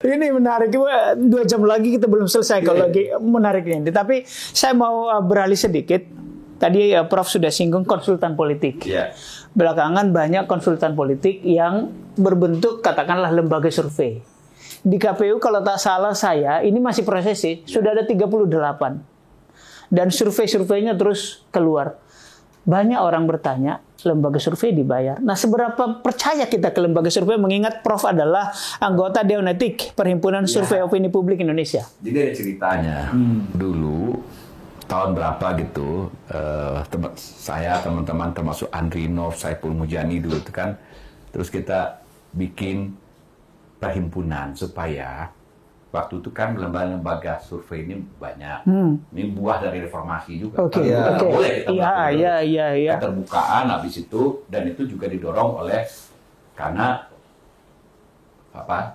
Ini menarik, 2 jam lagi kita belum selesai kalau lagi menarik ini. Tapi saya mau beralih sedikit. Tadi Prof sudah singgung konsultan politik. Belakangan banyak konsultan politik yang berbentuk katakanlah lembaga survei. Di KPU kalau tak salah saya, ini masih proses sih, sudah ada 38. Dan survei-surveinya terus keluar. Banyak orang bertanya, lembaga survei dibayar. Nah, seberapa percaya kita ke lembaga survei mengingat Prof adalah anggota Dewan Etik Perhimpunan Survei Opini Publik Indonesia. Jadi ada ceritanya. Dulu tahun berapa gitu, teman-teman termasuk Andri Nov, Saiful Mujani dulu itu kan, terus kita bikin perhimpunan supaya waktu itu kan lembaga-lembaga survei ini banyak. Ini buah dari reformasi juga. Boleh kita keterbukaan habis itu, dan itu juga didorong oleh karena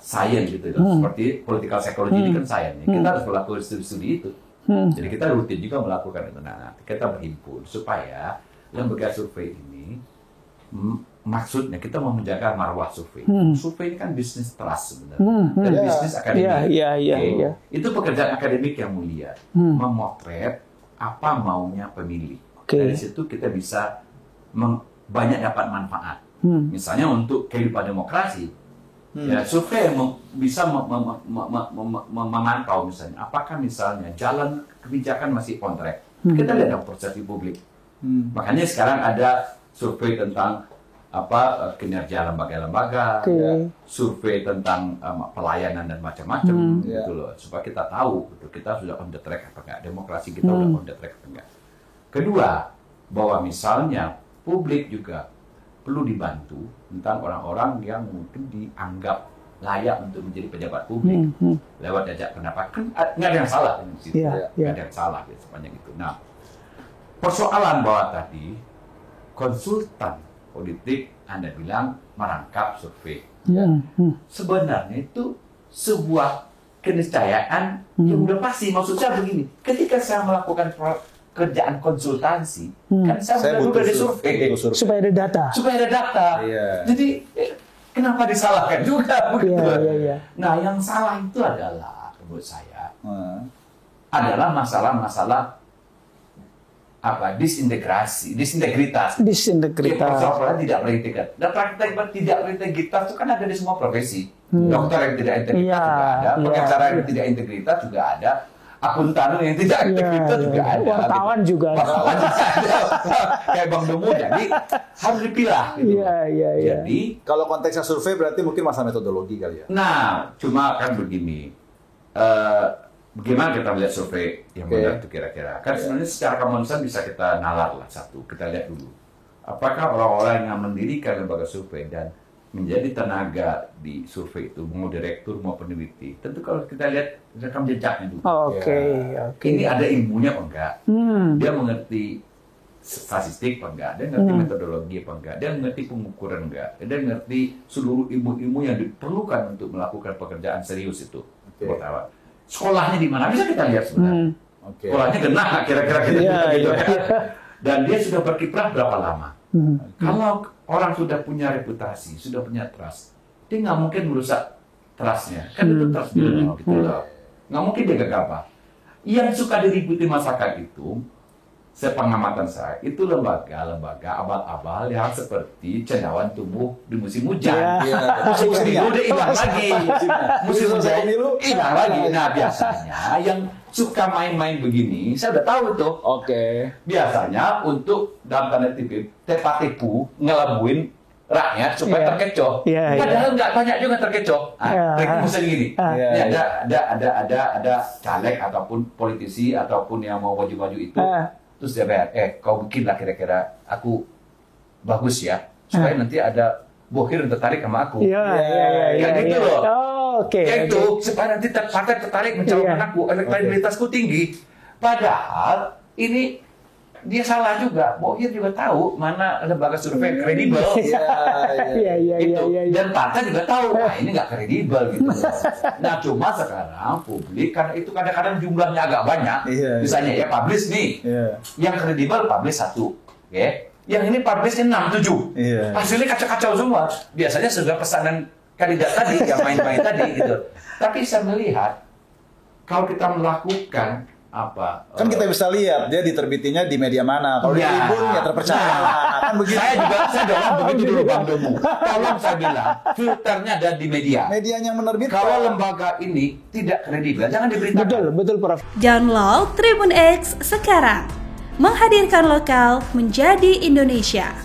sains gitu. Seperti political psychology ini kan sains. Kita harus melakukan studi-studi itu. Jadi kita rutin juga melakukan itu. Nah, kita berhimpun supaya lembaga survei ini maksudnya kita mau menjaga marwah survei. Survei ini kan bisnis trust sebenarnya, dan bisnis akademik. Itu pekerjaan akademik yang mulia, memotret apa maunya pemilih. Dari situ kita bisa banyak dapat manfaat. Misalnya untuk kehidupan demokrasi, ya survei bisa memantau misalnya, apakah misalnya jalan kebijakan masih on track. Kita lihat persepsi publik. Makanya sekarang ada survei tentang kinerja lembaga-lembaga, survei tentang pelayanan dan macam-macam, gitu loh, supaya kita tahu, gitu, kita sudah on the track apa enggak, demokrasi kita sudah on the track apa enggak. Kedua, bahwa misalnya publik juga perlu dibantu tentang orang-orang yang mungkin dianggap layak untuk menjadi pejabat publik lewat jajak pendapat, kan nggak ada yang salah di situ, nggak ada yang salah gitu, sepanjang itu. Nah, persoalan bahwa tadi konsultan politik Anda bilang merangkap survei. Sebenarnya itu sebuah keniscayaan yang udah pasti. Maksud saya begini, ketika saya melakukan kerjaan konsultansi, kan saya udah dari survei. Supaya ada data. Jadi kenapa disalahkan juga begitu? Nah, yang salah itu adalah menurut saya adalah masalah-masalah disintegritas. Persoalan tidak berintegritas. Dan praktek tidak berintegritas itu kan ada di semua profesi. Dokter yang tidak integritas juga ada, pengacara yang tidak integritas juga ada, akuntan yang tidak integritas juga ada, wartawan juga ada. Kayak Bang Domo, jadi harus dipilah. Gitu. Jadi kalau konteksnya survei berarti mungkin masalah metodologi kali ya. Nah, cuma kan begini. Bagaimana kita melihat survei yang benar itu kira-kira? Kan sebenarnya secara common sense bisa kita nalar lah satu. Kita lihat dulu. Apakah orang-orang yang mendirikan lembaga survei dan menjadi tenaga di survei itu, mau direktur mau peneliti, tentu kalau kita lihat rekam jejaknya dulu. Ini ada ilmunya apa enggak? Dia mengerti statistik apa enggak? Dia mengerti metodologi apa enggak? Dia mengerti pengukuran enggak? Dia mengerti seluruh ilmu-ilmu yang diperlukan untuk melakukan pekerjaan serius itu. Pertama. Sekolahnya di mana bisa kita lihat sebenarnya. Sekolahnya kena kira-kira gitu kan. Dan dia sudah berkiprah berapa lama? Kalau orang sudah punya reputasi, sudah punya trust, dia nggak mungkin merusak trustnya. Kan itu trust dulu gitu loh. Nggak mungkin dia gegabah. Yang suka diributi masyarakat itu, sepengamatan saya, itu lembaga-lembaga abal-abal yang seperti cendawan tumbuh di musim hujan. Musim dulu dia hilang lagi. Musim hujan hilang lagi. Nah, biasanya yang suka main-main begini, saya udah tahu itu. Biasanya untuk dalam tanda kutip tipu ngelabuin rakyat supaya terkecoh. Padahal nggak banyak juga terkecoh. Triknya misalnya gini. Ini ada caleg ataupun politisi ataupun yang mau maju-maju itu. Terus dia bayar, kau bikinlah kira-kira aku bagus ya, supaya nanti ada bohir yang tertarik sama aku. Kayak gitu loh. Kayak itu, supaya nanti partai tertarik mencalonkan aku, elektabilitasku tinggi. Padahal ini dia salah juga. Bohir juga tahu mana lembaga survei kredibel. Dan partai juga tahu, nah ini nggak kredibel gitu. Nah, cuma sekarang publik karena itu kadang-kadang jumlahnya agak banyak. Misalnya ya publish nih, yang kredibel publish 1, yang ini publish 6, 7. Hasilnya kacau-kacau semua. Biasanya sudah pesanan kandidat tadi yang main-main tadi gitu. Tapi saya melihat kalau kita melakukan kan kita bisa lihat dia diterbitinya di media mana. Kalau di Tribun ya terpercaya. Kan begitu. Saya bilang begitu dulu Bang Demu. Tolong saya bilang filternya ada di media. Medianya yang menerbitkan. Kalau lembaga ini tidak kredibel, jangan diberitakan. Betul Prof. Download Tribun X sekarang. Menghadirkan lokal menjadi Indonesia.